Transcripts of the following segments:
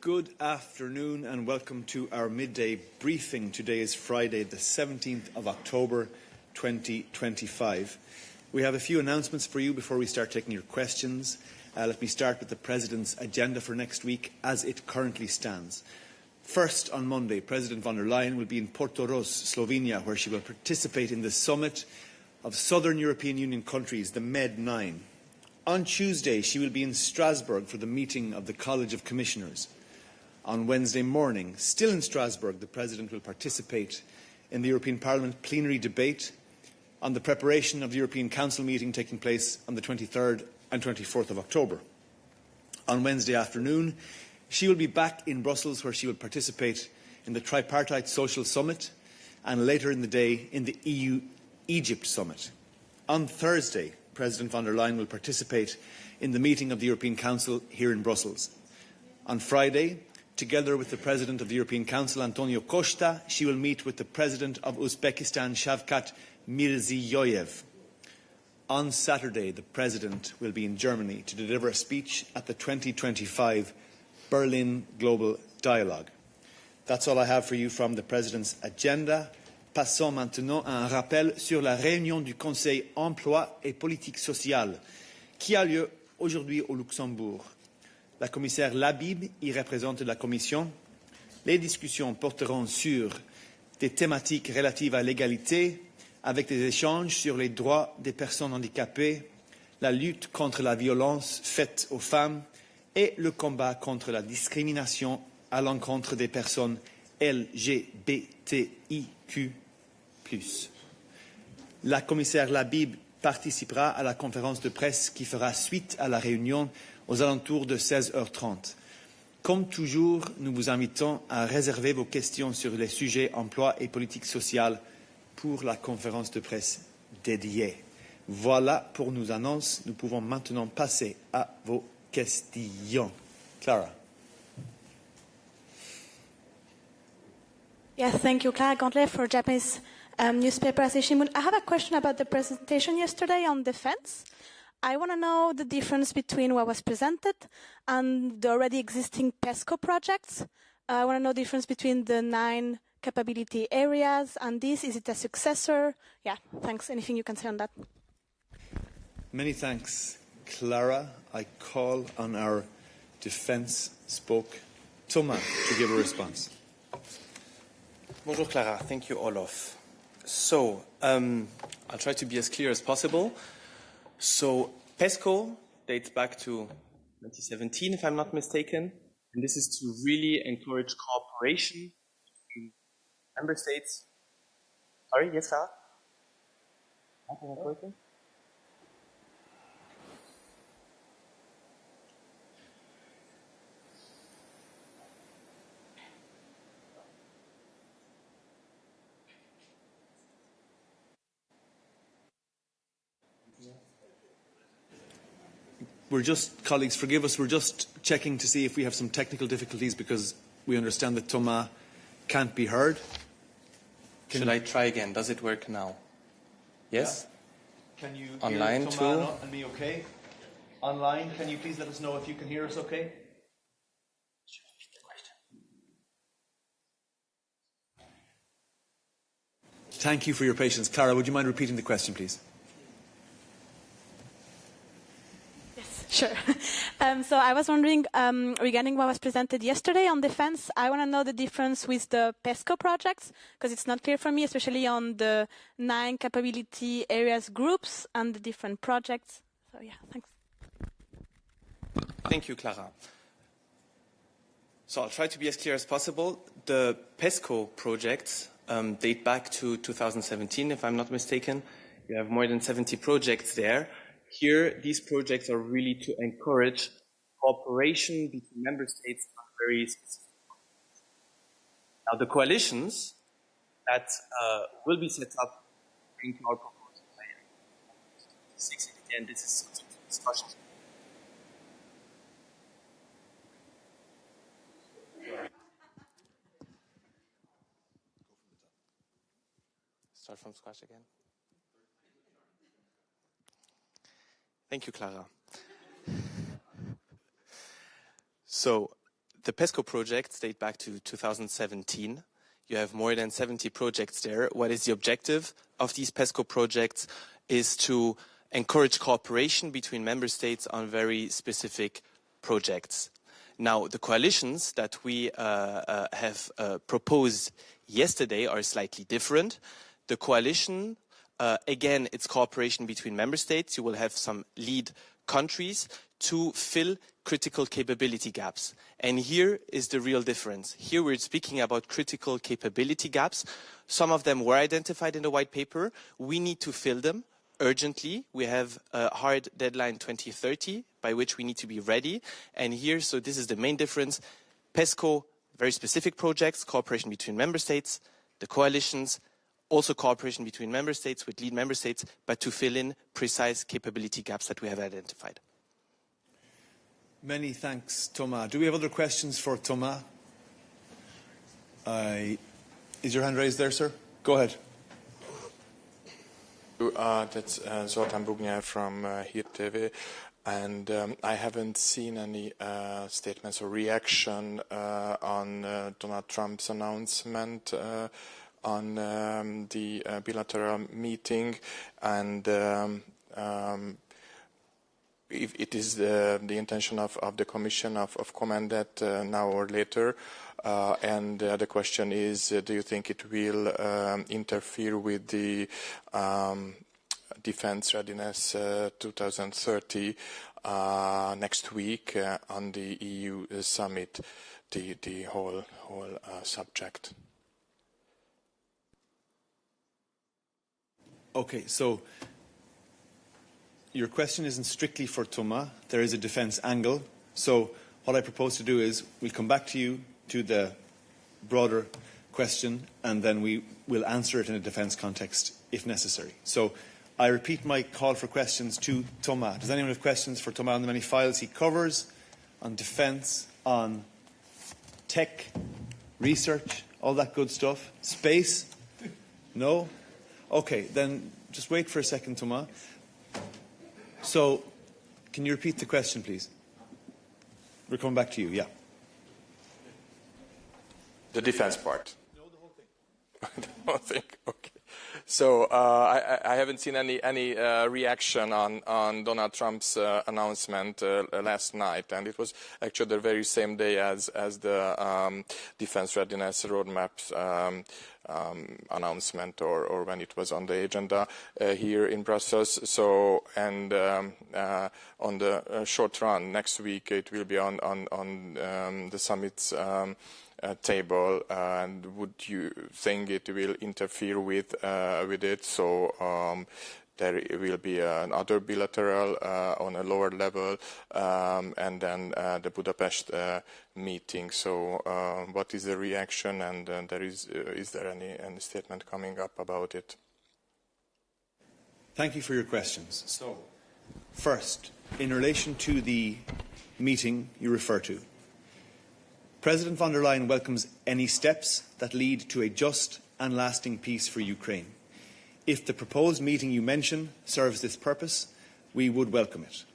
Good afternoon and welcome to our midday briefing. Today is Friday, the 17th of October 2025. We have a few announcements for you before we start taking your questions. Let me start with the President's agenda for next week as it currently stands. First, on Monday, President von der Leyen will be in Portorož, Slovenia, where she will participate in the summit of Southern European Union countries, the Med9. On Tuesday, she will be in Strasbourg for the meeting of the College of Commissioners. On Wednesday morning, still in Strasbourg, the President will participate in the European Parliament plenary debate on the preparation of the European Council meeting taking place on the 23rd and 24th of October. On Wednesday afternoon, she will be back in Brussels, where she will participate in the Tripartite Social Summit and later in the day in the EU-Egypt Summit. On Thursday, President von der Leyen will participate in the meeting of the European Council here in Brussels. On Friday, together with the President of the European Council, Antonio Costa, she will meet with the President of Uzbekistan, Shavkat Mirziyoyev. On Saturday, the President will be in Germany to deliver a speech at the 2025 Berlin Global Dialogue. That's all I have for you from the President's agenda. Passons maintenant à un rappel sur la réunion du Conseil emploi et politique sociale qui a lieu aujourd'hui au Luxembourg. La commissaire Labib y représente la Commission. Les discussions porteront sur des thématiques relatives à l'égalité, avec des échanges sur les droits des personnes handicapées, la lutte contre la violence faite aux femmes et le combat contre la discrimination à l'encontre des personnes LGBTIQ+. La commissaire Labib participera à la conférence de presse qui fera suite à la réunion aux alentours de 16h30. Comme toujours, nous vous invitons à réserver vos questions sur les sujets emploi et politique sociale pour la conférence de presse dédiée. Voilà pour nos annonces. Nous pouvons maintenant passer à vos questions. Clara. Yes, thank you, Clara Gantley for Japanese newspaper Asahi. I have a question about the presentation yesterday on defense. I want to know the difference between what was presented and the already existing PESCO projects. I want to know the difference between the 9 capability areas and this. Is it a successor? Yeah, thanks. Anything you can say on that? Many thanks, Clara. I call on our defense spoke, Thomas, to give a response. Bonjour, Clara. Thank you, Olof. So, I'll try to be as clear as possible. So, PESCO dates back to 2017, if I'm not mistaken, and this is to really encourage cooperation between member states. Sorry, yes, Sarah? We're just, colleagues, forgive us, we're just checking to see if we have some technical difficulties because we understand that Thomas can't be heard. Should I try again? Does it work now? Yes? Yeah. Can you online hear Thomas and me okay? Online, can you please let us know if you can hear us okay? Thank you for your patience. Clara, would you mind repeating the question, please? Sure. So I was wondering, regarding what was presented yesterday on defense, I want to know the difference with the PESCO projects, because it's not clear for me, especially on the 9 capability areas groups and the different projects. So yeah, thanks. Thank you, Clara. So I'll try to be as clear as possible. The PESCO projects date back to 2017, if I'm not mistaken. You have more than 70 projects there. Here, these projects are really to encourage cooperation between member states on very specific topics. Now, the coalitions that will be set up into our proposal by 2026, again, this is subject to discussion. Start from scratch again. Thank you, Clara. So the PESCO projects date back to 2017. You have more than 70 projects there. What is the objective of these PESCO projects is to encourage cooperation between member states on very specific projects. Now, the coalitions that we have proposed yesterday are slightly different. The coalition, again, it's cooperation between member states. You will have some lead countries to fill critical capability gaps. And here is the real difference. Here we're speaking about critical capability gaps. Some of them were identified in the white paper. We need to fill them urgently. We have a hard deadline 2030 by which we need to be ready. And here, so this is the main difference. PESCO, very specific projects, cooperation between member states, the coalitions, also cooperation between member states with lead member states, but to fill in precise capability gaps that we have identified. Many thanks, Thomas. Do we have other questions for Thomas? Is your hand raised there, sir? Go ahead. That's Zoltán Bugnyár from Hír TV, and I haven't seen any statements or reaction on Donald Trump's announcement on the bilateral meeting, and if it is the intention of the Commission of comment that now or later, and the question is, do you think it will interfere with the Defense Readiness 2030 next week on the EU summit, the whole subject? Okay, so your question isn't strictly for Thomas. There is a defence angle. So what I propose to do is we'll come back to you to the broader question, and then we will answer it in a defence context if necessary. So I repeat my call for questions to Thomas. Does anyone have questions for Thomas on the many files he covers, on defence, on tech, research, all that good stuff? Space? No? Okay, then just wait for a second, Thomas. So, can you repeat the question, please? We're coming back to you, yeah. The defense part. No, the whole thing. The whole thing, okay. So I haven't seen any reaction on Donald Trump's announcement last night, and it was actually the very same day as the Defense Readiness Roadmap announcement, or when it was on the agenda here in Brussels. So, and on the short run next week, it will be on the summit's table, and would you think it will interfere with it? So there will be another bilateral on a lower level, and then the Budapest meeting. So what is the reaction, and is there any statement coming up about it? Thank you for your questions. So, first, in relation to the meeting you refer to, President von der Leyen welcomes any steps that lead to a just and lasting peace for Ukraine. If the proposed meeting you mention serves this purpose, we would welcome it.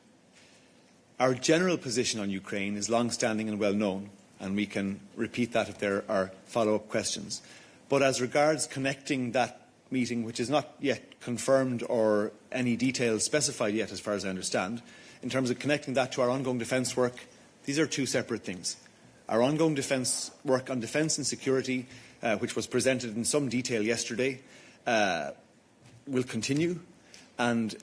Our general position on Ukraine is long-standing and well known, and we can repeat that if there are follow-up questions. But as regards connecting that meeting, which is not yet confirmed or any details specified yet as far as I understand, in terms of connecting that to our ongoing defence work, these are two separate things. Our ongoing defence work on defence and security, which was presented in some detail yesterday, will continue, and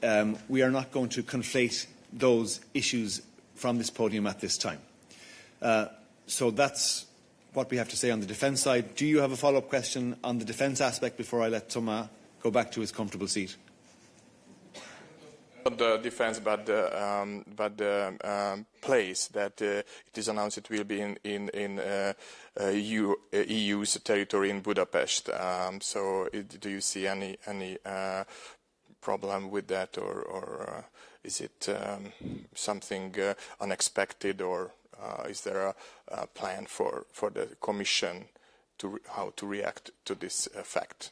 we are not going to conflate those issues from this podium at this time. So that's what we have to say on the defence side. Do you have a follow-up question on the defence aspect before I let Thomas go back to his comfortable seat? Not the defence, but the place that it is announced it will be in EU's territory in Budapest. So, do you see any problem with that, or is it something unexpected, or is there a plan for the Commission how to react to this fact?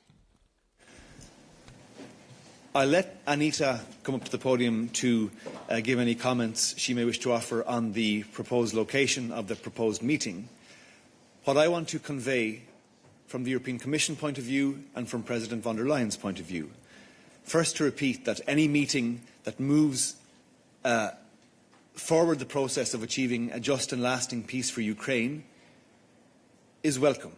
I'll let Anita come up to the podium to give any comments she may wish to offer on the proposed location of the proposed meeting. What I want to convey from the European Commission point of view and from President von der Leyen's point of view, first to repeat that any meeting that moves forward the process of achieving a just and lasting peace for Ukraine is welcome.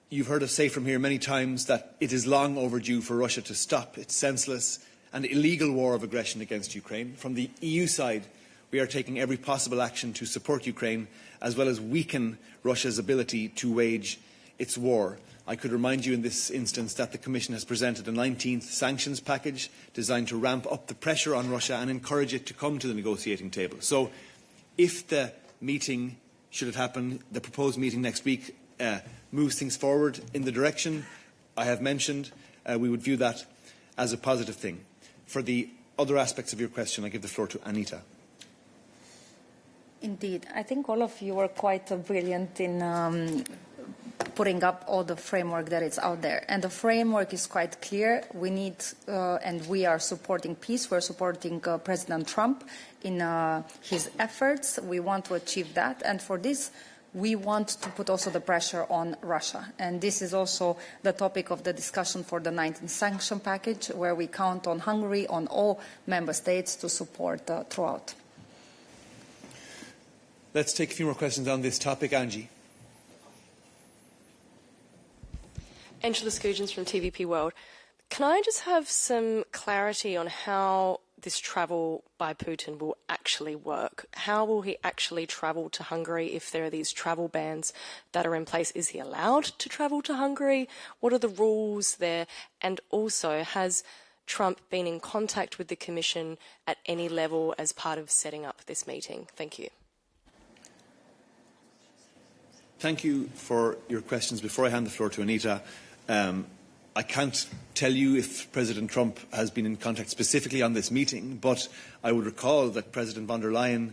You've heard us say from here many times that it is long overdue for Russia to stop its senseless and illegal war of aggression against Ukraine. From the EU side, we are taking every possible action to support Ukraine, as well as weaken Russia's ability to wage its war. I could remind you in this instance that the Commission has presented a 19th sanctions package designed to ramp up the pressure on Russia and encourage it to come to the negotiating table. So if the meeting, should it happen, the proposed meeting next week, moves things forward in the direction I have mentioned, we would view that as a positive thing. For the other aspects of your question, I give the floor to Anita. Indeed. I think all of you are quite brilliant in putting up all the framework that is out there. And the framework is quite clear. We need, and we are supporting peace. We're supporting President Trump in his efforts. We want to achieve that. And for this, we want to put also the pressure on Russia. And this is also the topic of the discussion for the 19th sanction package, where we count on Hungary, on all member states to support throughout. Let's take a few more questions on this topic. Angie. Angela Scoogens from TVP World. Can I just have some clarity on how this travel by Putin will actually work? How will he actually travel to Hungary if there are these travel bans that are in place? Is he allowed to travel to Hungary? What are the rules there? And also, has Trump been in contact with the Commission at any level as part of setting up this meeting? Thank you. Thank you for your questions. Before I hand the floor to Anita, I can't tell you if President Trump has been in contact specifically on this meeting, but I would recall that President von der Leyen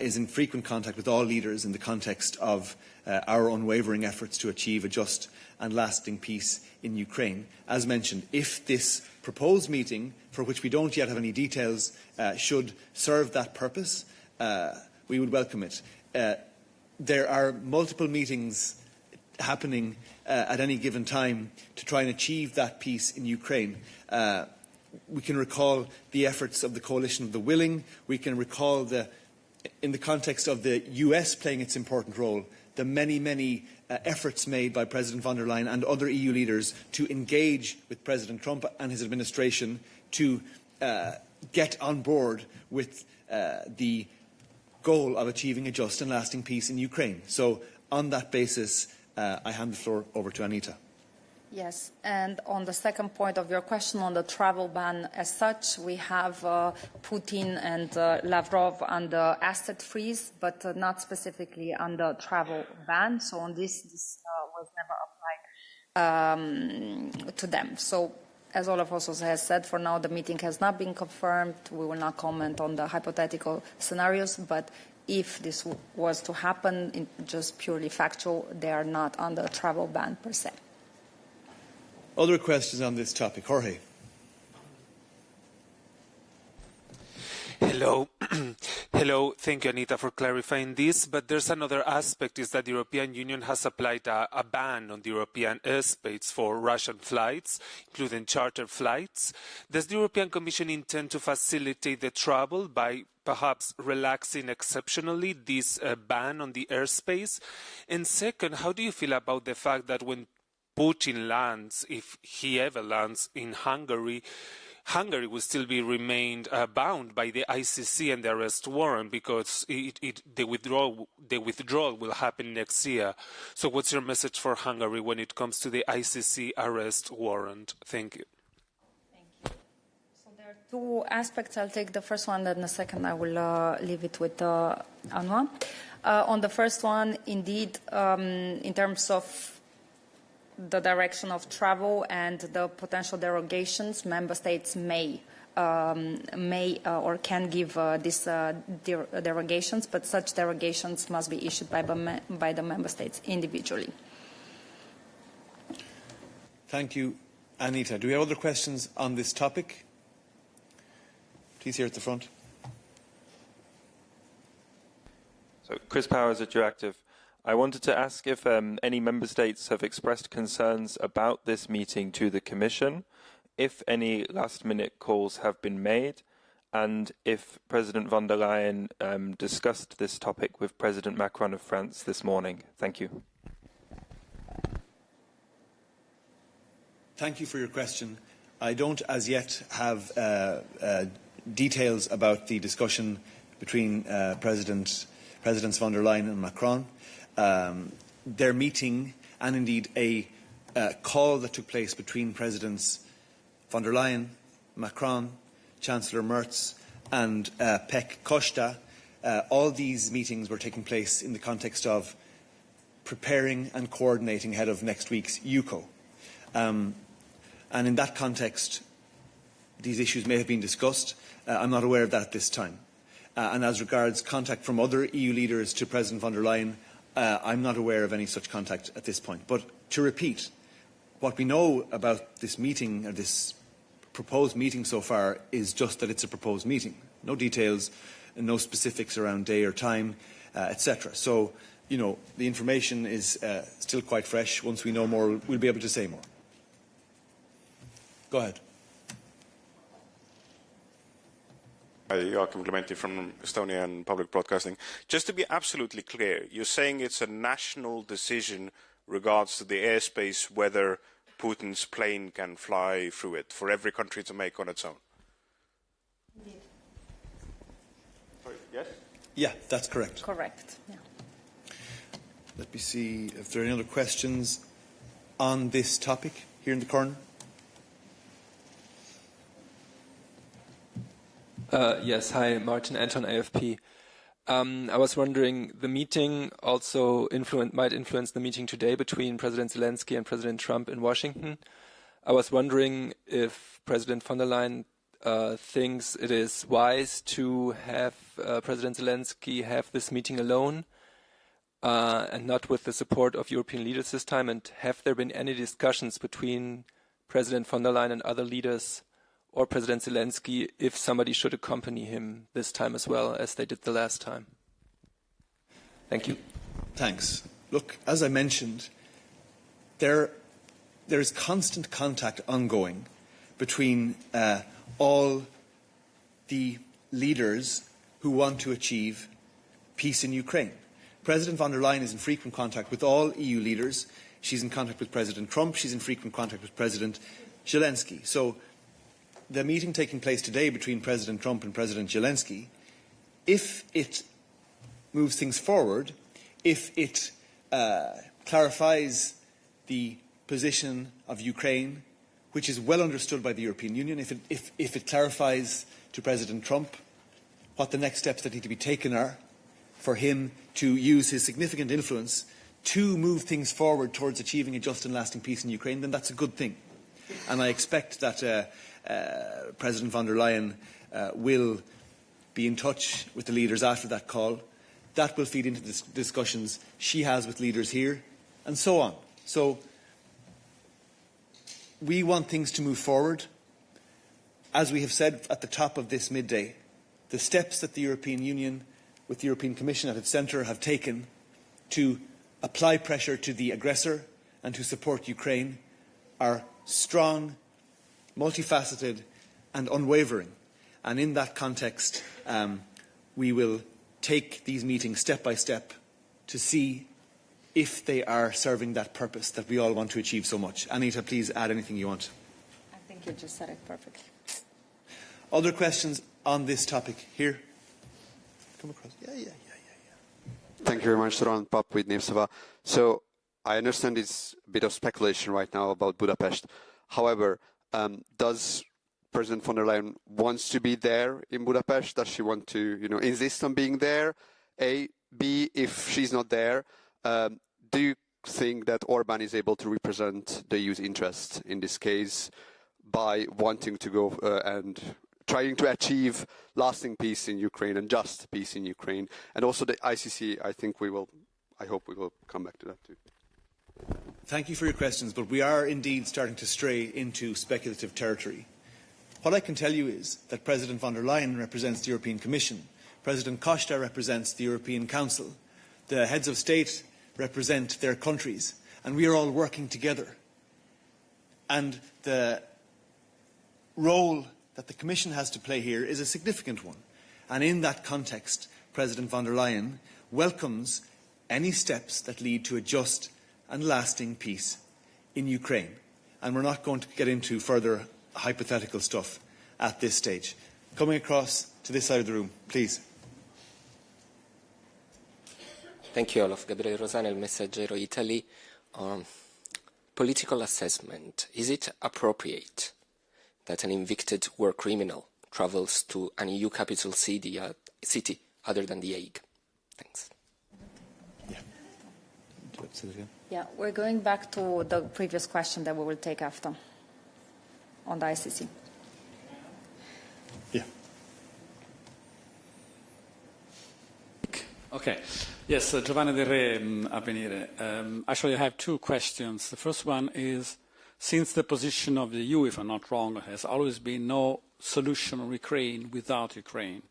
is in frequent contact with all leaders in the context of our unwavering efforts to achieve a just and lasting peace in Ukraine. As mentioned, if this proposed meeting, for which we don't yet have any details, should serve that purpose, we would welcome it. There are multiple meetings happening at any given time to try and achieve that peace in Ukraine. We can recall the efforts of the Coalition of the Willing. We can recall, in the context of the US playing its important role, the many efforts made by President von der Leyen and other EU leaders to engage with President Trump and his administration to get on board with the goal of achieving a just and lasting peace in Ukraine. So on that basis, I hand the floor over to Anita. Yes, and on the second point of your question on the travel ban as such, we have Putin and Lavrov under asset freeze, but not specifically under travel ban. So on this was never applied to them. So as Olaf also has said, for now the meeting has not been confirmed. We will not comment on the hypothetical scenarios, but if this was to happen, in just purely factual, they are not on the travel ban per se. Other questions on this topic? Jorge. Hello. Hello. Thank you, Anita, for clarifying this. But there's another aspect, is that the European Union has applied a ban on the European airspace for Russian flights, including charter flights. Does the European Commission intend to facilitate the travel by perhaps relaxing exceptionally this ban on the airspace? And second, how do you feel about the fact that when Putin lands, if he ever lands in Hungary, Hungary will still be remained bound by the ICC and the arrest warrant, because the withdrawal will happen next year. So what's your message for Hungary when it comes to the ICC arrest warrant? Thank you. There are two aspects. I'll take the first one, then the second I will leave it with Anwa. On the first one, indeed, in terms of the direction of travel and the potential derogations, member states may or can give these derogations, but such derogations must be issued by the member states individually. Thank you Anita, do we have other questions on this topic? Please, here at the front. So, Chris Powers at Euractiv. I wanted to ask if any member states have expressed concerns about this meeting to the Commission, if any last-minute calls have been made, and if President von der Leyen discussed this topic with President Macron of France this morning. Thank you. Thank you for your question. I don't as yet have details about the discussion between Presidents von der Leyen and Macron. Their meeting, and indeed a call that took place between Presidents von der Leyen, Macron, Chancellor Merz and Pek Costa, all these meetings were taking place in the context of preparing and coordinating ahead of next week's UCO. And in that context, these issues may have been discussed. I'm not aware of that at this time. And as regards contact from other EU leaders to President von der Leyen, I'm not aware of any such contact at this point. But to repeat, what we know about this meeting, or this proposed meeting so far, is just that it's a proposed meeting. No details, and no specifics around day or time, etc. So, you know, the information is still quite fresh. Once we know more, we'll be able to say more. Go ahead. Hi, Joachim Clementi from Estonian Public Broadcasting. Just to be absolutely clear, you're saying it's a national decision regards to the airspace whether Putin's plane can fly through it, for every country to make on its own? Indeed. Sorry, yes? Yeah, that's correct. Correct. Yeah. Let me see if there are any other questions on this topic here in the corner. Yes, hi, Martin Anton, AFP. I was wondering, the meeting also might influence the meeting today between President Zelensky and President Trump in Washington. I was wondering if President von der Leyen thinks it is wise to have President Zelensky have this meeting alone and not with the support of European leaders this time, and have there been any discussions between President von der Leyen and other leaders or President Zelensky if somebody should accompany him this time as well as they did the last time? Thank you. Thanks. Look, as I mentioned, there is constant contact ongoing between all the leaders who want to achieve peace in Ukraine. President von der Leyen is in frequent contact with all EU leaders. She's in contact with President Trump. She's in frequent contact with President Zelensky. So the meeting taking place today between President Trump and President Zelensky, if it moves things forward, if it clarifies the position of Ukraine, which is well understood by the European Union, if it clarifies to President Trump what the next steps that need to be taken are for him to use his significant influence to move things forward towards achieving a just and lasting peace in Ukraine, then that's a good thing. And I expect that President von der Leyen will be in touch with the leaders after that call. That will feed into the discussions she has with leaders here, and so on. So we want things to move forward. As we have said at the top of this midday, the steps that the European Union, with the European Commission at its centre, have taken to apply pressure to the aggressor and to support Ukraine are strong, multifaceted and unwavering. And in that context, we will take these meetings step by step to see if they are serving that purpose that we all want to achieve so much. Anita, please add anything you want. I think you just said it perfectly. Other questions on this topic here? Come across. Yeah. Thank you very much, Ron Pop with Nipsova. So I understand it's a bit of speculation right now about Budapest. However, does President von der Leyen wants to be there in Budapest? Does she want to, insist on being there? A, B, if she's not there, do you think that Orban is able to represent the EU's interest in this case by wanting to go and trying to achieve lasting peace in Ukraine and just peace in Ukraine? And also the ICC, I hope we will come back to that too. Thank you for your questions, but we are indeed starting to stray into speculative territory. What I can tell you is that President von der Leyen represents the European Commission, President Costa represents the European Council, the heads of state represent their countries, and we are all working together. And the role that the Commission has to play here is a significant one. And in that context, President von der Leyen welcomes any steps that lead to a just and lasting peace in Ukraine. And we're not going to get into further hypothetical stuff at this stage. Coming across to this side of the room, please. Thank you, Olaf. Gabriele Rosane, Il Messaggero Italy. Political assessment. Is it appropriate that an evicted war criminal travels to an EU capital city other than The Hague? Thanks. Yeah, we're going back to the previous question that we will take after on the ICC. Yeah. Okay. Yes, Giovanni Del Re, Avvenire. Actually, I have two questions. The first one is, since the position of the EU, if I'm not wrong, has always been no solution on Ukraine without Ukraine,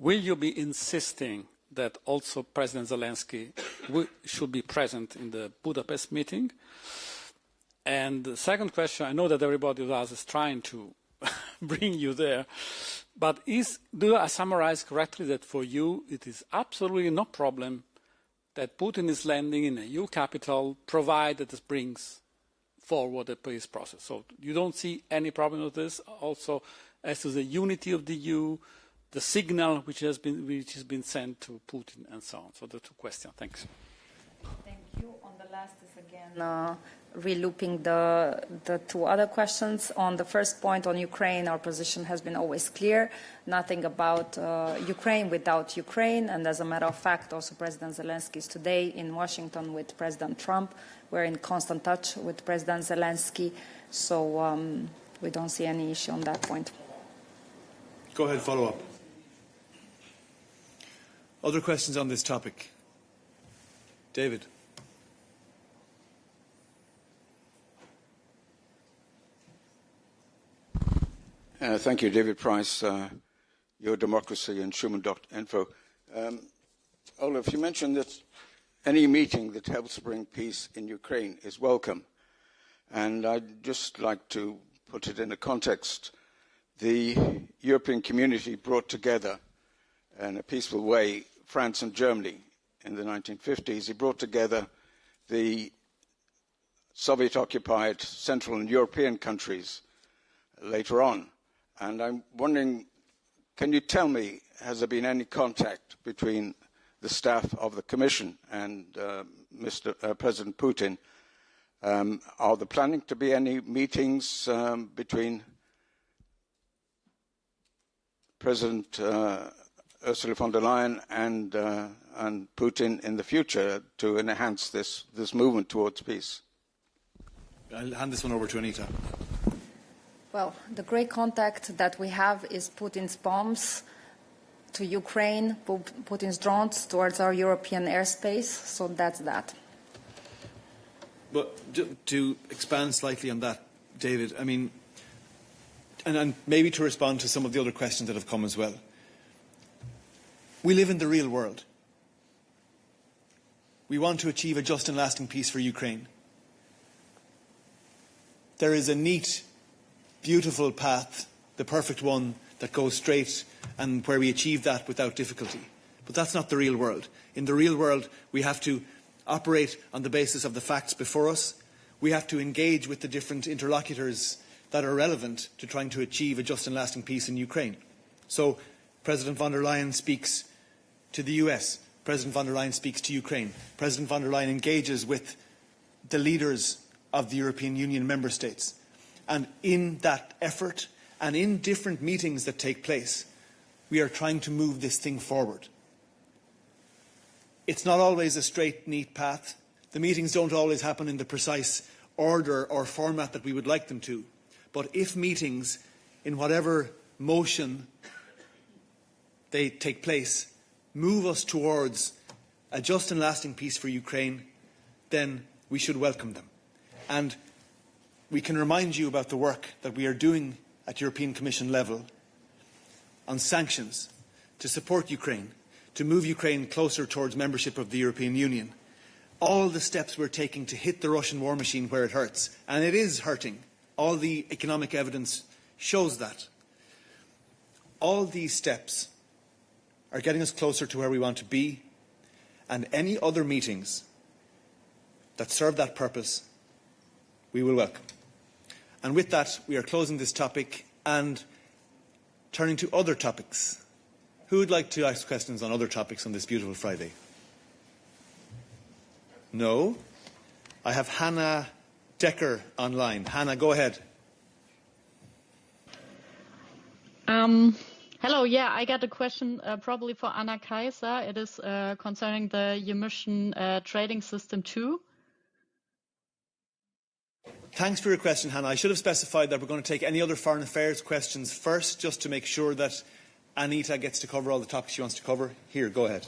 will you be insisting that also President Zelensky should be present in the Budapest meeting? And the second question, I know that everybody of us is trying to bring you there, but do I summarize correctly that for you it is absolutely no problem that Putin is landing in a EU capital, provided it brings forward the peace process? So you don't see any problem with this? Also, as to the unity of the EU, the signal which has been sent to Putin and so on. So the two questions. Thanks. Thank you. On the last is again relooping the two other questions. On the first point on Ukraine, our position has been always clear. Nothing about Ukraine without Ukraine. And as a matter of fact, also President Zelensky is today in Washington with President Trump. We're in constant touch with President Zelensky. So we don't see any issue on that point. Go ahead, follow up. Other questions on this topic? David. Thank you, David Price, Your Democracy and Schumann.info. Olaf, you mentioned that any meeting that helps bring peace in Ukraine is welcome. And I'd just like to put it in a context. The European community brought together in a peaceful way France and Germany in the 1950s. He brought together the Soviet-occupied Central and European countries later on. And I'm wondering, can you tell me, has there been any contact between the staff of the Commission and President Putin? Are there planning to be any meetings between President Ursula von der Leyen and Putin in the future to enhance this movement towards peace? I'll hand this one over to Anita. Well, the great contact that we have is Putin's bombs to Ukraine, Putin's drones towards our European airspace, so that's that. But to expand slightly on that, David, I mean, and maybe to respond to some of the other questions that have come as well. We live in the real world. We want to achieve a just and lasting peace for Ukraine. There is a neat, beautiful path, the perfect one that goes straight and where we achieve that without difficulty. But that's not the real world. In the real world, we have to operate on the basis of the facts before us. We have to engage with the different interlocutors that are relevant to trying to achieve a just and lasting peace in Ukraine. So President von der Leyen speaks to the US. President von der Leyen speaks to Ukraine. President von der Leyen engages with the leaders of the European Union member states. And in that effort and in different meetings that take place, we are trying to move this thing forward. It's not always a straight, neat path. The meetings don't always happen in the precise order or format that we would like them to. But if meetings, in whatever motion they take place, move us towards a just and lasting peace for Ukraine, then we should welcome them. And we can remind you about the work that we are doing at European Commission level on sanctions to support Ukraine, to move Ukraine closer towards membership of the European Union. All the steps we're taking to hit the Russian war machine where it hurts, and it is hurting. All the economic evidence shows that. All these steps are getting us closer to where we want to be, and any other meetings that serve that purpose, we will welcome. And with that, we are closing this topic and turning to other topics. Who would like to ask questions on other topics on this beautiful Friday? No? I have Hannah Decker online. Hannah, go ahead. Hello, yeah, I got a question probably for Anna Kaiser. It is concerning the emission trading system too. Thanks for your question, Hannah. I should have specified that we're going to take any other foreign affairs questions first, just to make sure that Anita gets to cover all the topics she wants to cover. Here, go ahead.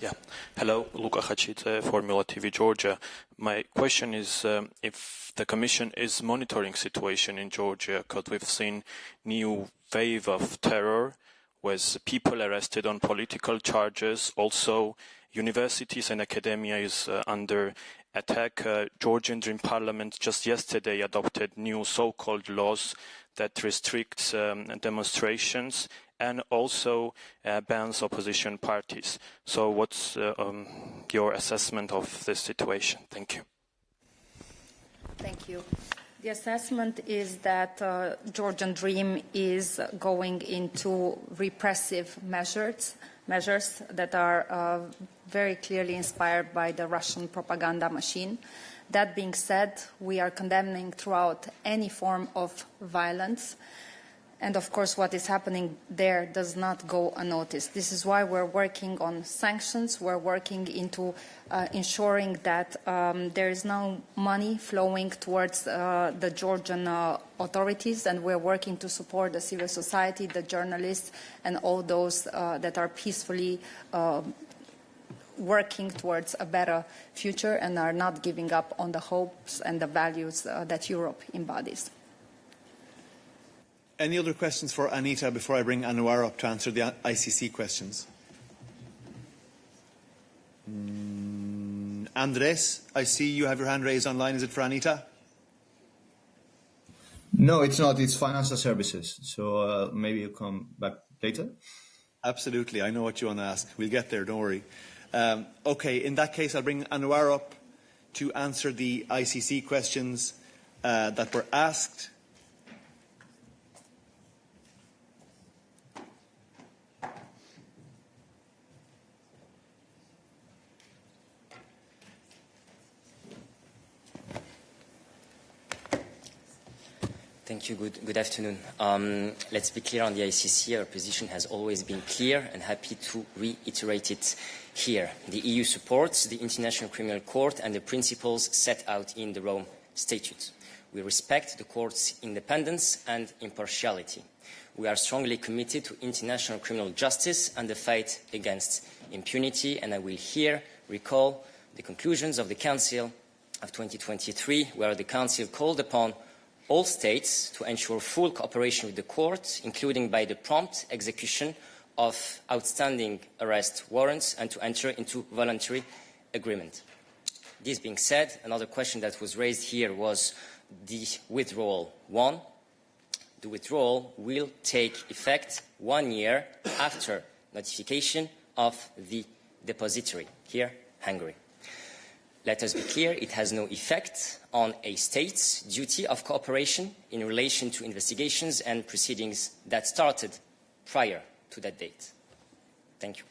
Yeah. Hello, Luca Hachidze, Formula TV Georgia. My question is if the Commission is monitoring situation in Georgia, because we've seen new wave of terror with people arrested on political charges. Also, universities and academia is under attack. Georgian Dream Parliament just yesterday adopted new so-called laws that restricts demonstrations and also bans opposition parties. So what's your assessment of this situation? Thank you. Thank you. The assessment is that Georgian Dream is going into repressive measures that are very clearly inspired by the Russian propaganda machine. That being said, we are condemning throughout any form of violence. And of course, what is happening there does not go unnoticed. This is why we're working on sanctions. We're working into ensuring that there is no money flowing towards the Georgian authorities, and we're working to support the civil society, the journalists, and all those that are peacefully working towards a better future and are not giving up on the hopes and the values that Europe embodies. Any other questions for Anita before I bring Anwar up to answer the ICC questions? Andres, I see you have your hand raised online. Is it for Anita? No, it's not. It's financial services. So maybe you'll come back later. Absolutely. I know what you want to ask. We'll get there. Don't worry. Okay. In that case, I'll bring Anwar up to answer the ICC questions that were asked. Thank you. Good afternoon. Let's be clear on the ICC. Our position has always been clear, and happy to reiterate it here. The EU supports the International Criminal Court and the principles set out in the Rome Statute. We respect the court's independence and impartiality. We are strongly committed to international criminal justice and the fight against impunity, and I will here recall the conclusions of the Council of 2023, where the Council called upon all states to ensure full cooperation with the court, including by the prompt execution of outstanding arrest warrants, and to enter into voluntary agreement. This being said, another question that was raised here was the withdrawal. One, the withdrawal will take effect 1 year after notification of the depository, here, Hungary. Let us be clear, it has no effect on a state's duty of cooperation in relation to investigations and proceedings that started prior to that date. Thank you.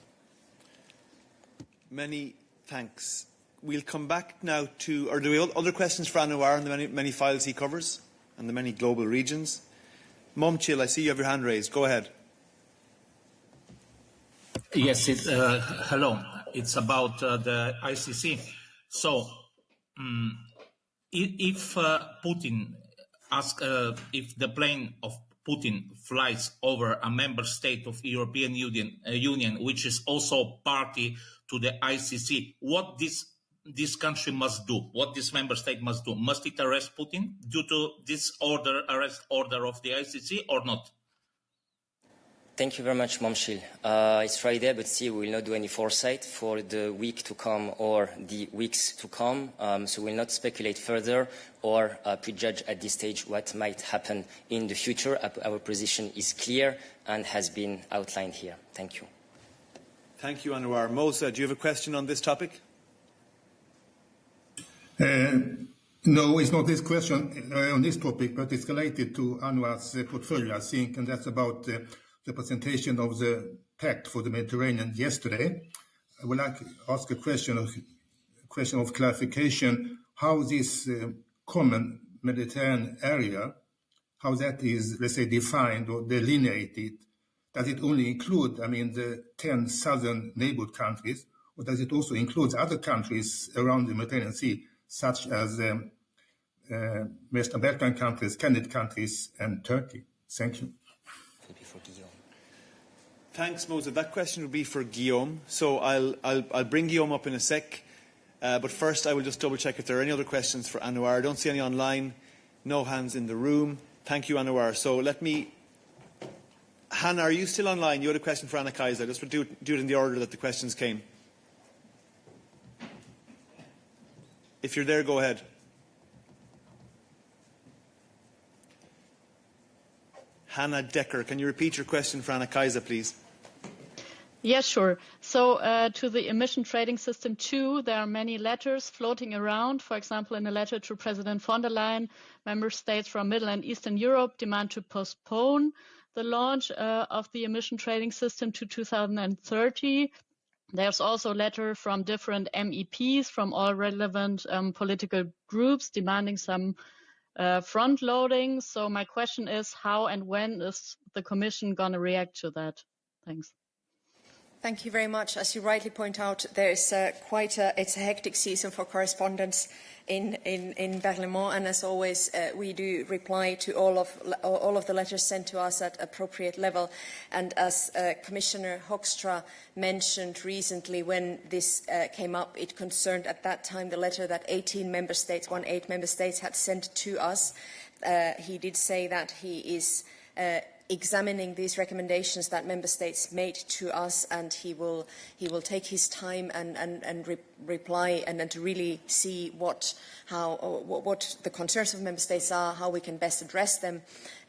Many thanks. We'll come back now to, or do we have other questions for Anwar on the many files he covers and the many global regions? Momchil, I see you have your hand raised. Go ahead. Yes, hello. It's about the ICC. So, if Putin asks if the plane of Putin flies over a member state of European Union, which is also party to the ICC, what this this country must do, what this member state must do? Must it arrest Putin due to this arrest order of the ICC or not? Thank you very much, Momshil. It's Friday, but still we will not do any foresight for the week to come or the weeks to come. So we will not speculate further or prejudge at this stage what might happen in the future. Our position is clear and has been outlined here. Thank you. Thank you, Anwar. Mosa, do you have a question on this topic? No, it's not this question on this topic, but it's related to Anwar's portfolio, I think, and that's about the presentation of the Pact for the Mediterranean yesterday. I would like to ask a question of clarification, how this common Mediterranean area, how that is, let's say, defined or delineated. Does it only include, the 10 southern neighbored countries, or does it also include other countries around the Mediterranean Sea, such as Western Balkan countries, candidate countries, and Turkey? Thank you. Thanks, Mosa. That question will be for Guillaume. So I'll bring Guillaume up in a sec. But first, I will just double check if there are any other questions for Anwar. I don't see any online. No hands in the room. Thank you, Anwar. So let me... Hannah, are you still online? You had a question for Anna Kaiser. Just do it in the order that the questions came. If you're there, go ahead. Hannah Decker, can you repeat your question for Anna Kaiser, please? Yes, sure. So to the emission trading system 2, there are many letters floating around. For example, in a letter to President von der Leyen, member states from Middle and Eastern Europe demand to postpone the launch of the emission trading system to 2030. There's also a letter from different MEPs from all relevant political groups demanding some front loading. So my question is, how and when is the Commission going to react to that? Thanks. Thank you very much. As you rightly point out, there is it's a hectic season for correspondence in Berlaymont, and as always, we do reply to all of the letters sent to us at appropriate level. And as Commissioner Hoekstra mentioned recently, when this came up, it concerned at that time the letter that 18 member states had sent to us. He did say that he is examining these recommendations that member states made to us, and he will take his time and reply and to really see what the concerns of member states are, how we can best address them,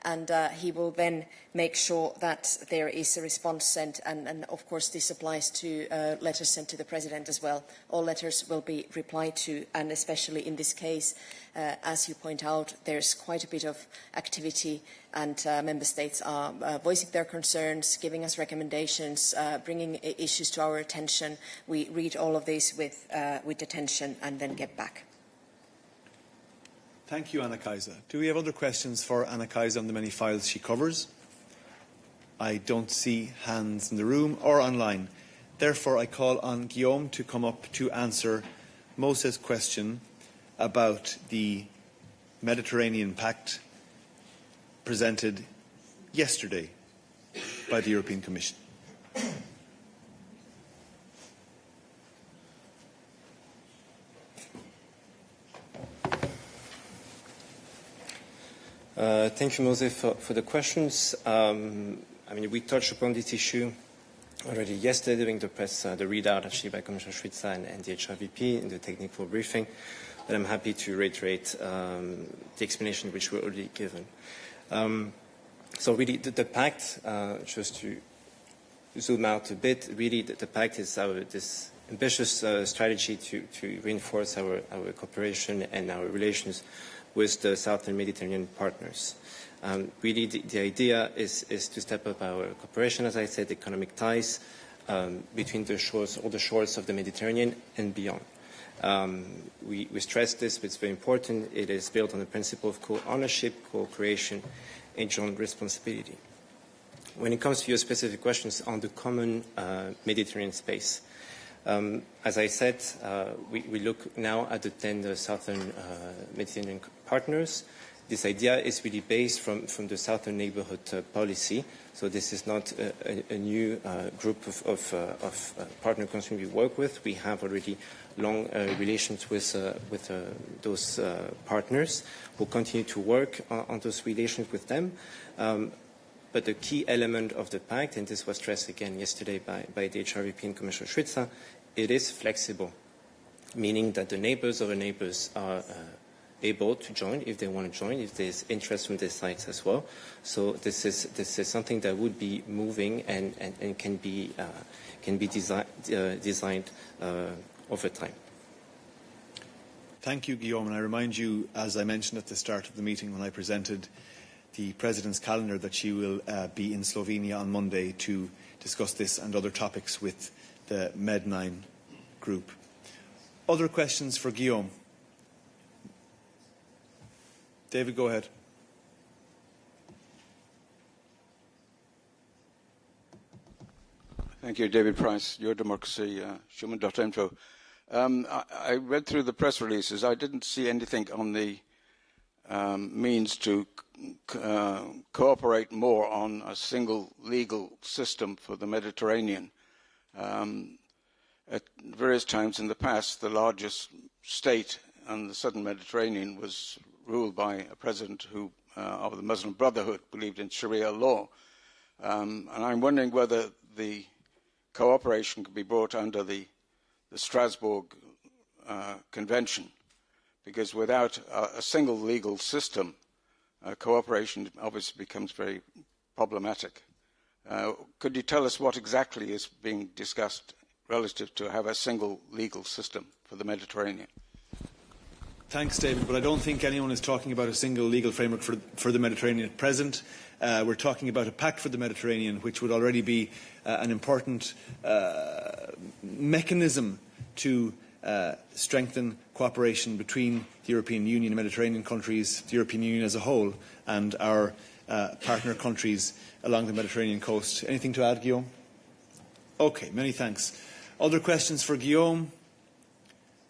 and he will then make sure that there is a response sent, and of course this applies to letters sent to the President as well. All letters will be replied to, and especially in this case, as you point out, there's quite a bit of activity, and member states are voicing their concerns, giving us recommendations, bringing issues to our attention. We read all of this with attention and then get back. Thank you, Anna Kaiser. Do we have other questions for Anna Kaiser on the many files she covers? I don't see hands in the room or online. Therefore, I call on Guillaume to come up to answer Mosa's question about the Mediterranean Pact presented yesterday by the European Commission. Thank you, Mose, for the questions. We touched upon this issue already yesterday during the press, the readout actually by Commissioner Šuica and the HRVP in the technical briefing, but I'm happy to reiterate the explanation which were already given. So really, the Pact, just to zoom out a bit, really the Pact is this ambitious strategy to reinforce our cooperation and our relations with the Southern Mediterranean partners. Really, the idea is to step up our cooperation, as I said, economic ties between all the shores of the Mediterranean and beyond. We stress this, but it's very important. It is built on the principle of co-ownership, co-creation, and joint responsibility. When it comes to your specific questions on the common Mediterranean space, as I said, we look now at the 10 southern Mediterranean partners, this idea is really based from the Southern Neighbourhood policy. So this is not a new group of partner countries we work with. We have already long relations with those partners. We'll continue to work on those relations with them. But the key element of the pact, and this was stressed again yesterday by the HRVP and Commissioner Schwitzer, it is flexible, meaning that the neighbors of the neighbors are able to join if they want to join, if there's interest from their sides as well. So this is something that would be moving and can be designed over time. Thank you, Guillaume. And I remind you, as I mentioned at the start of the meeting when I presented the President's calendar, that she will be in Slovenia on Monday to discuss this and other topics with the Med9 group. Other questions for Guillaume? David, go ahead. Thank you, David Price, Your Democracy, Schumann.info. I read through the press releases. I didn't see anything on the means to cooperate more on a single legal system for the Mediterranean. At various times in the past, the largest state in the southern Mediterranean was ruled by a president who, of the Muslim Brotherhood, believed in Sharia law. And I'm wondering whether the cooperation could be brought under the Strasbourg Convention, because without a single legal system, cooperation obviously becomes very problematic. Could you tell us what exactly is being discussed relative to have a single legal system for the Mediterranean? Thanks, David, but I don't think anyone is talking about a single legal framework for the Mediterranean at present. We're talking about a pact for the Mediterranean, which would already be an important mechanism to strengthen cooperation between the European Union and Mediterranean countries, the European Union as a whole, and our partner countries along the Mediterranean coast. Anything to add, Guillaume? Okay, many thanks. Other questions for Guillaume?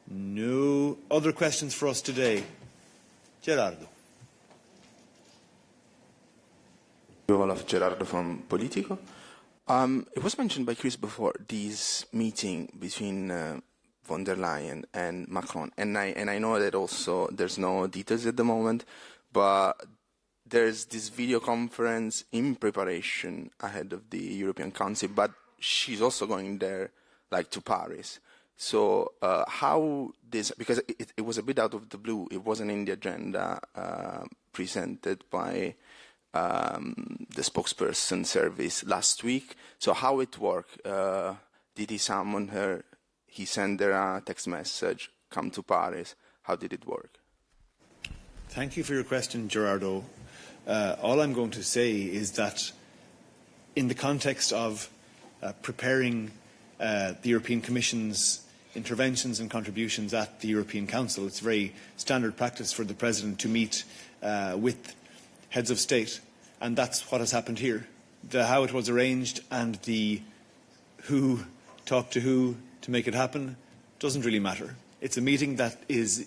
No. Other questions for us today? Gerardo. Olaf Gerardo from Politico. It was mentioned by Chris before, this meeting between von der Leyen and Macron, and I know that also there's no details at the moment, but there's this video conference in preparation ahead of the European Council, but she's also going there, like to Paris. So how this, because it was a bit out of the blue, it wasn't in the agenda presented by the spokesperson service last week. So how it worked? Did he summon her? He sent her a text message, come to Paris. How did it work? Thank you for your question, Gerardo. All I'm going to say is that in the context of preparing the European Commission's interventions and contributions at the European Council, it's very standard practice for the President to meet with heads of state, and that's what has happened here. The how it was arranged and the who talked to who to make it happen doesn't really matter. It's a meeting that is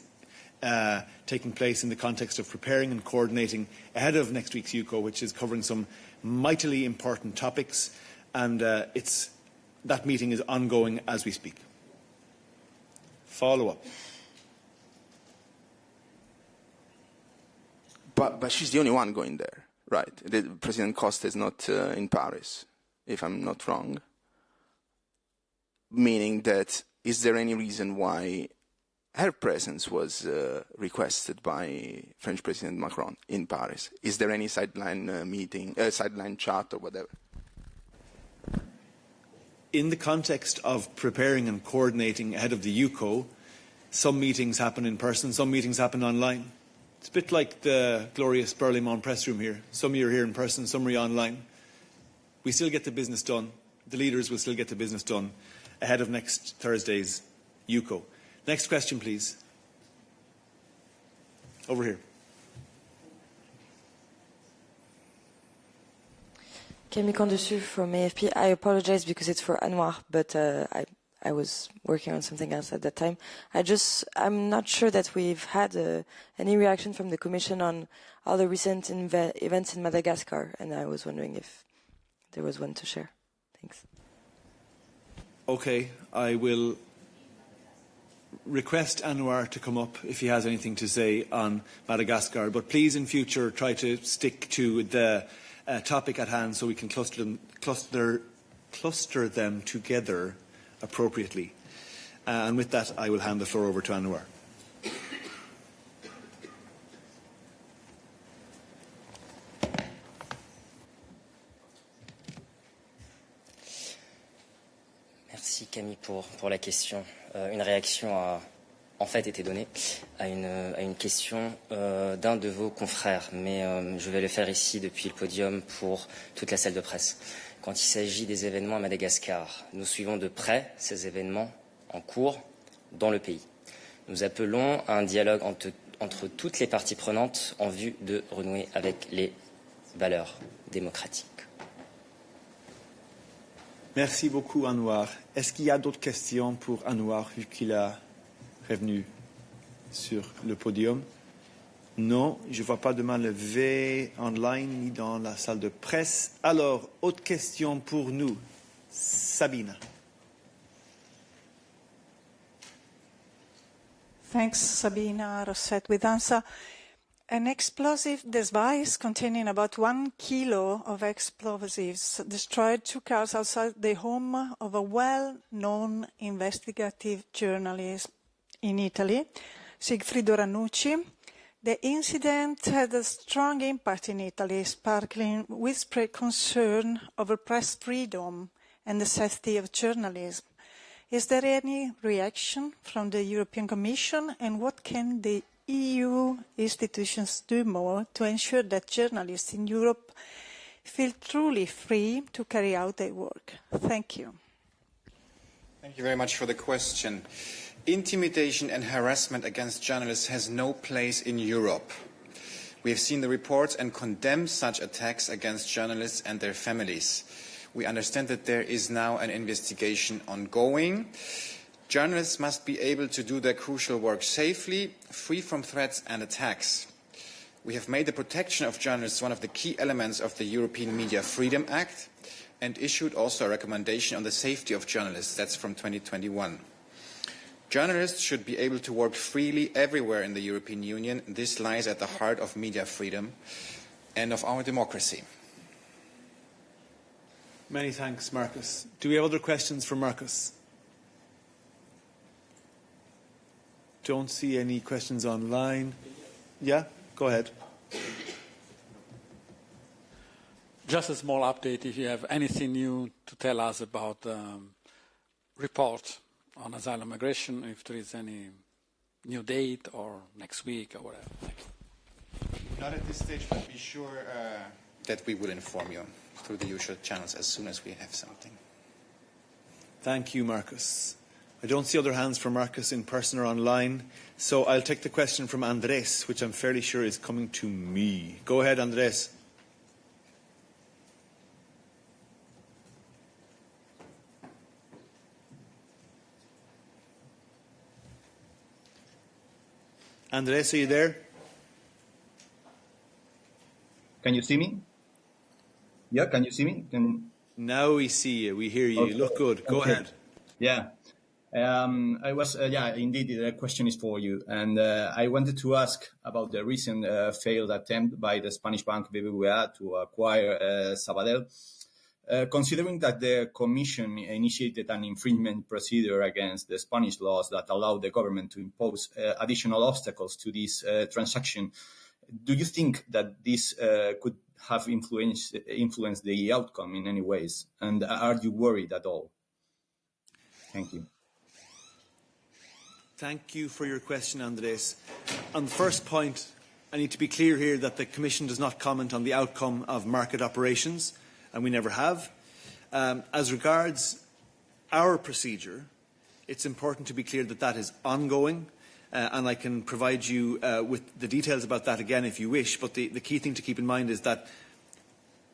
taking place in the context of preparing and coordinating ahead of next week's UCO, which is covering some mightily important topics, and that meeting is ongoing as we speak. Follow-up. But she's the only one going there, right? President Costa is not in Paris, if I'm not wrong. Meaning that, is there any reason why her presence was requested by French President Macron in Paris? Is there any sideline meeting, sideline chat or whatever? In the context of preparing and coordinating ahead of the UCO, some meetings happen in person, some meetings happen online. It's a bit like the glorious Berlaymont press room here. Some are here in person, some are online. We still get the business done. The leaders will still get the business done ahead of next Thursday's UCO. Next question, please. Over here. Camille Condessus from AFP. I apologize because it's for Anwar, but I was working on something else at that time. I'm not sure that we've had any reaction from the Commission on all the recent events in Madagascar, and I was wondering if there was one to share. Thanks. Okay, I will request Anwar to come up if he has anything to say on Madagascar, but please in future try to stick to the topic at hand so we can cluster them together appropriately. And with that, I will hand the floor over to Anwar. Merci Camille pour la question. Une réaction a en fait été donnée à une question d'un de vos confrères, mais je vais le faire ici depuis le podium pour toute la salle de presse. Quand il s'agit des événements à Madagascar, nous suivons de près ces événements en cours dans le pays. Nous appelons à un dialogue entre toutes les parties prenantes en vue de renouer avec les valeurs démocratiques. Merci beaucoup, Anwar. Est-ce qu'il y a d'autres questions pour Anwar, vu qu'il est revenu sur le podium? Non, je ne vois pas de main levée online ni dans la salle de presse. Alors, autre question pour nous. Sabina. Thanks, Sabina Rosset with ANSA. An explosive device containing about 1 kilo of explosives destroyed 2 cars outside the home of a well-known investigative journalist in Italy, Sigfrido Ranucci. The incident had a strong impact in Italy, sparkling widespread concern over press freedom and the safety of journalism. Is there any reaction from the European Commission, and what can the EU institutions do more to ensure that journalists in Europe feel truly free to carry out their work? Thank you. Thank you very much for the question. Intimidation and harassment against journalists has no place in Europe. We have seen the reports and condemned such attacks against journalists and their families. We understand that there is now an investigation ongoing. Journalists must be able to do their crucial work safely, free from threats and attacks. We have made the protection of journalists one of the key elements of the European Media Freedom Act and issued also a recommendation on the safety of journalists. That's from 2021. Journalists should be able to work freely everywhere in the European Union. This lies at the heart of media freedom and of our democracy. Many thanks, Marcus. Do we have other questions for Marcus? Don't see any questions online. Yeah, go ahead. Just a small update, if you have anything new to tell us about the report on asylum migration, if there is any new date or next week or whatever. Thank you. Not at this stage, but be sure that we will inform you through the usual channels as soon as we have something. Thank you, Marcus. I don't see other hands for Marcus in person or online, so I'll take the question from Andres, which I'm fairly sure is coming to me. Go ahead, Andres. Andres, are you there? Can you see me? Yeah, can you see me? Now we see you, we hear you. Okay. You look good. Go ahead. Yeah. Indeed, the question is for you. And I wanted to ask about the recent failed attempt by the Spanish bank BBVA to acquire Sabadell. Considering that the Commission initiated an infringement procedure against the Spanish laws that allow the government to impose additional obstacles to this transaction, do you think that this could have influenced the outcome in any ways? And are you worried at all? Thank you. Thank you for your question, Andres. On the first point, I need to be clear here that the Commission does not comment on the outcome of market operations, and we never have. As regards our procedure, it's important to be clear that that is ongoing, and I can provide you with the details about that again if you wish, but the key thing to keep in mind is that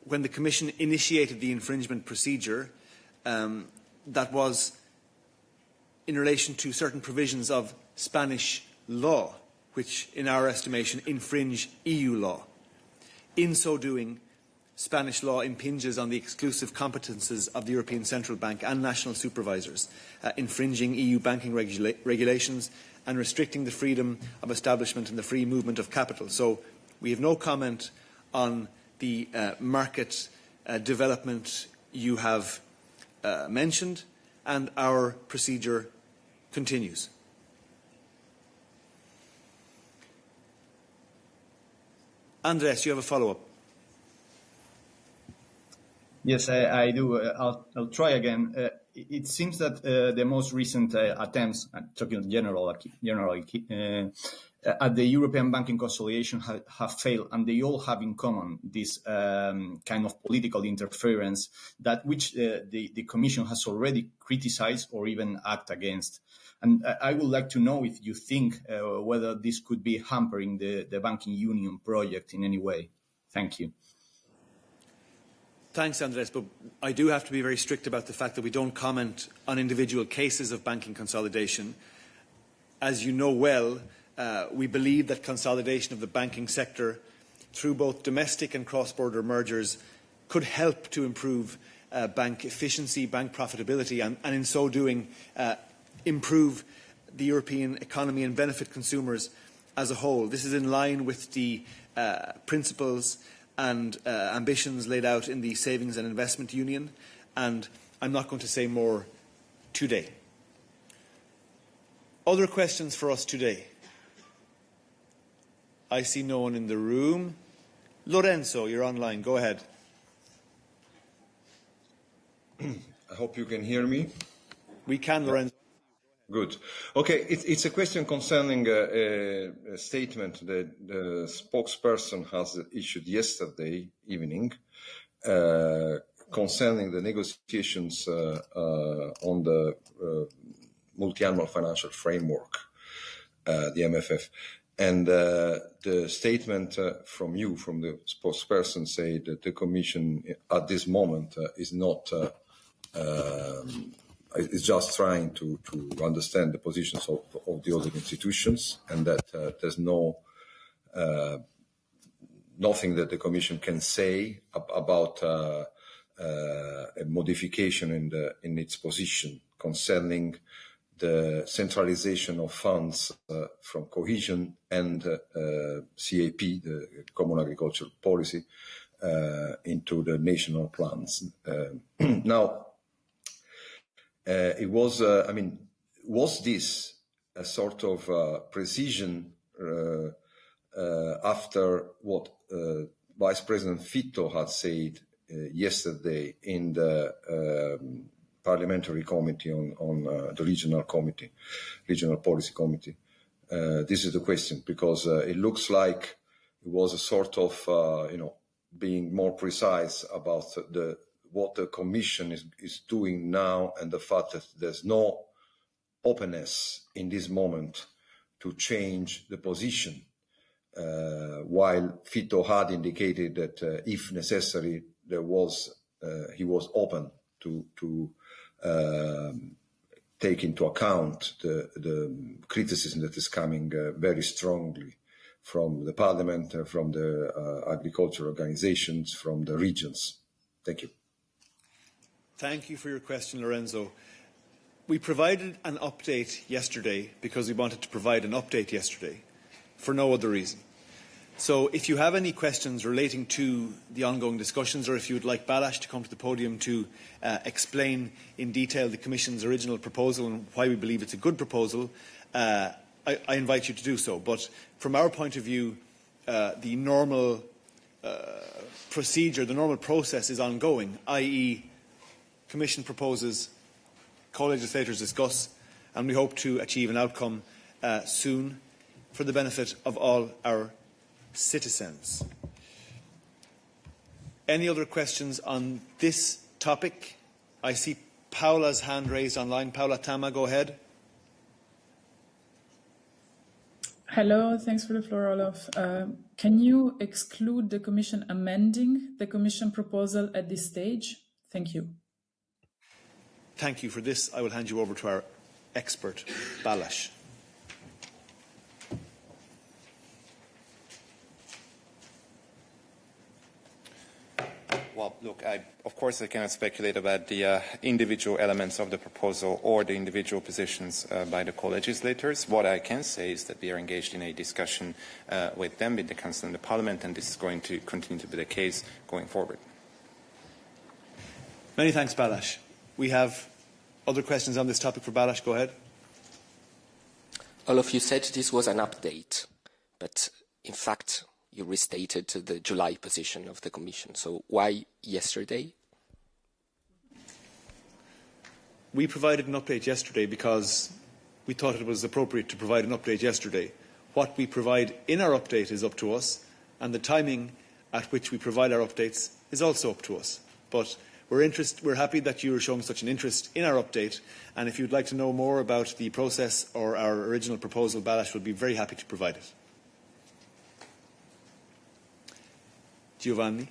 when the Commission initiated the infringement procedure, that was in relation to certain provisions of Spanish law, which, in our estimation, infringe EU law. In so doing, Spanish law impinges on the exclusive competences of the European Central Bank and national supervisors, infringing EU banking regulations and restricting the freedom of establishment and the free movement of capital. So we have no comment on the market development you have mentioned, and our procedure continues. Andres, you have a follow-up. Yes, I do. I'll try again. It seems that the most recent attempts, talking generally, at the European banking consolidation have failed, and they all have in common this kind of political interference that which the Commission has already criticized or even acted against. And I would like to know if you think whether this could be hampering the banking union project in any way. Thank you. Thanks, Andres, but I do have to be very strict about the fact that we don't comment on individual cases of banking consolidation. As you know well, we believe that consolidation of the banking sector through both domestic and cross-border mergers could help to improve bank efficiency, bank profitability, and in so doing improve the European economy and benefit consumers as a whole. This is in line with the principles and ambitions laid out in the Savings and Investment Union, and I'm not going to say more today. Other questions for us today? I see no one in the room. Lorenzo, you're online. Go ahead. I hope you can hear me. We can, Lorenzo. Good. Okay, it's a question concerning a statement that the spokesperson has issued yesterday evening concerning the negotiations on the multi-annual financial framework, the MFF. And the statement from you, from the spokesperson, say that the Commission at this moment is not is just trying to understand the positions of the other institutions, and that there's nothing that the Commission can say about a modification in its position concerning the centralization of funds from cohesion and CAP, the Common Agricultural Policy, into the national plans. Now, it was, was this a sort of precision after what Vice President Fitto had said yesterday in the Parliamentary Committee on the Regional Policy Committee? This is the question, because it looks like it was a sort of, being more precise about what the Commission is doing now, and the fact that there's no openness in this moment to change the position, while Fitto had indicated that if necessary, he was open to take into account the criticism that is coming very strongly from the Parliament, from the agricultural organizations, from the regions. Thank you. Thank you for your question, Lorenzo. We provided an update yesterday because we wanted to provide an update yesterday for no other reason. So if you have any questions relating to the ongoing discussions, or if you would like Balázs to come to the podium to explain in detail the Commission's original proposal and why we believe it's a good proposal, I invite you to do so. But from our point of view, the normal procedure, the normal process is ongoing, i.e. Commission proposes, co-legislators discuss, and we hope to achieve an outcome soon for the benefit of all our citizens. Any other questions on this topic? I see Paula's hand raised online. Paula Tama, go ahead. Hello, thanks for the floor, Olaf. Can you exclude the Commission amending the Commission proposal at this stage? Thank you. Thank you for this. I will hand you over to our expert, Balázs. Well, look, of course I cannot speculate about the individual elements of the proposal or the individual positions by the co-legislators. What I can say is that we are engaged in a discussion with them, with the Council and the Parliament, and this is going to continue to be the case going forward. Many thanks, Balázs. We have other questions on this topic for Balázs. Go ahead. All of you said this was an update, but in fact, you restated the July position of the Commission. So why yesterday? We provided an update yesterday because we thought it was appropriate to provide an update yesterday. What we provide in our update is up to us, and the timing at which we provide our updates is also up to us. But we're happy that you are showing such an interest in our update, and if you'd like to know more about the process or our original proposal, Balázs would be very happy to provide it. Giovanni?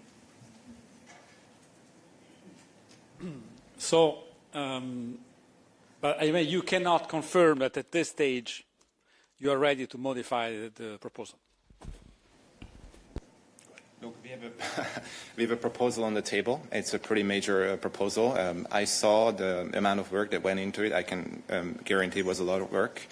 So, but I mean, you cannot confirm that at this stage you are ready to modify the proposal. Look, we have a proposal on the table. It's a pretty major proposal. I saw the amount of work that went into it. I can guarantee it was a lot of work.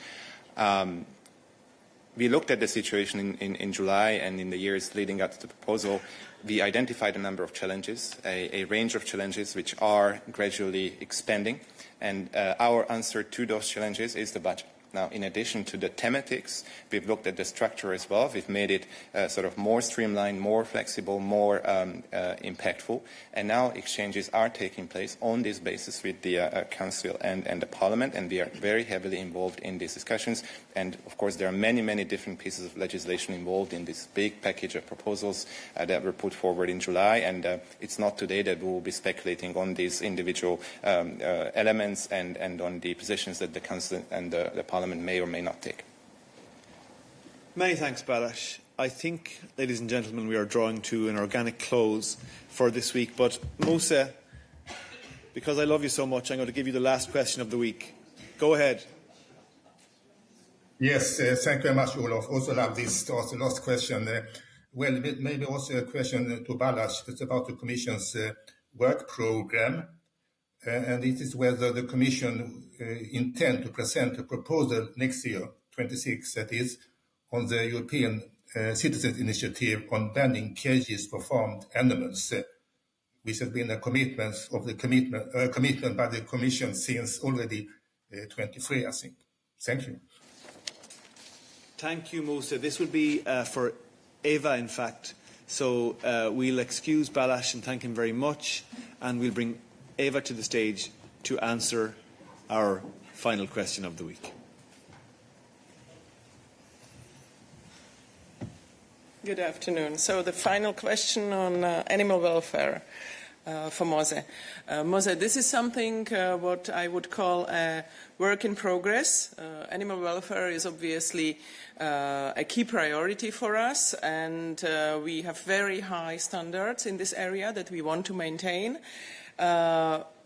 We looked at the situation in July and in the years leading up to the proposal. We identified a number of challenges, a range of challenges which are gradually expanding, and our answer to those challenges is the budget. Now, in addition to the thematics, we've looked at the structure as well. We've made it sort of more streamlined, more flexible, more impactful. And now exchanges are taking place on this basis with the Council and the Parliament, and we are very heavily involved in these discussions. And, of course, there are many, many different pieces of legislation involved in this big package of proposals that were put forward in July. And it's not today that we will be speculating on these individual elements and on the positions that the Council and the Parliament may or may not take. Many thanks, Balázs. I think, ladies and gentlemen, we are drawing to an organic close for this week. But Musa, because I love you so much, I'm going to give you the last question of the week. Go ahead. Yes, thank you very much, Olof. Also love this last question. Well, maybe also a question to Balázs. It's about the Commission's work program. And it is whether the Commission intend to present a proposal next year, 26, that is, on the European Citizens Initiative on banning cages for farmed animals, which has been a commitment by the Commission since already 23, I think. Thank you. Thank you, Musa. This will be for Eva, in fact. So we'll excuse Balázs and thank him very much, and we'll bring Eva to the stage to answer our final question of the week. Good afternoon. So the final question on animal welfare for Mose. Mose, this is something what I would call a work in progress. Animal welfare is obviously a key priority for us, and we have very high standards in this area that we want to maintain.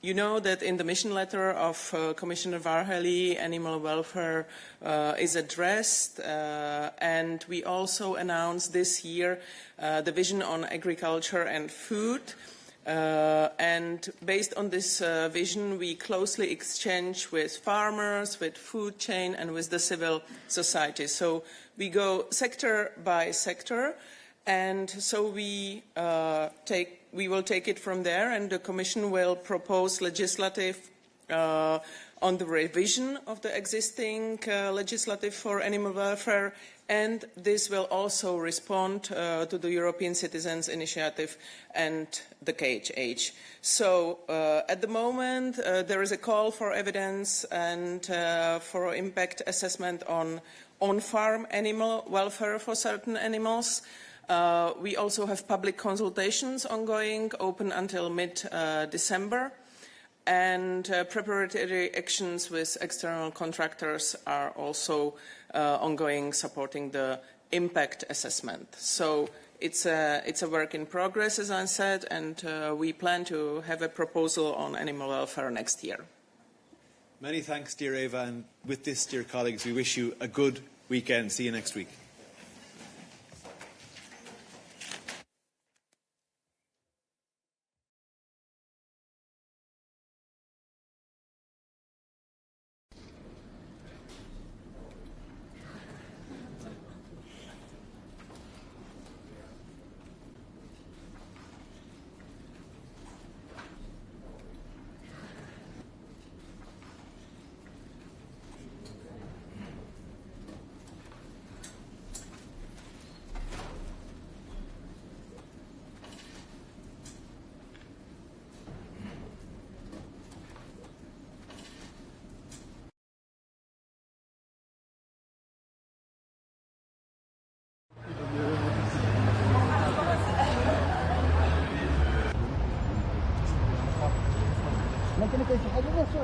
You know that in the mission letter of Commissioner Varhelyi, animal welfare is addressed, and we also announced this year the vision on agriculture and food. And based on this vision, we closely exchange with farmers, with food chain, and with the civil society. So we go sector by sector, and so we will take it from there, and the Commission will propose legislative on the revision of the existing legislative for animal welfare, and this will also respond to the European Citizens Initiative and the cage age. So at the moment there is a call for evidence and for impact assessment on on-farm animal welfare for certain animals. We also have public consultations ongoing, open until mid-December, and preparatory actions with external contractors are also ongoing, supporting the impact assessment. So it's a work in progress, as I said, and we plan to have a proposal on animal welfare next year. Many thanks, dear Eva, and with this, dear colleagues, we wish you a good weekend. See you next week. لكن كيف حاجة شو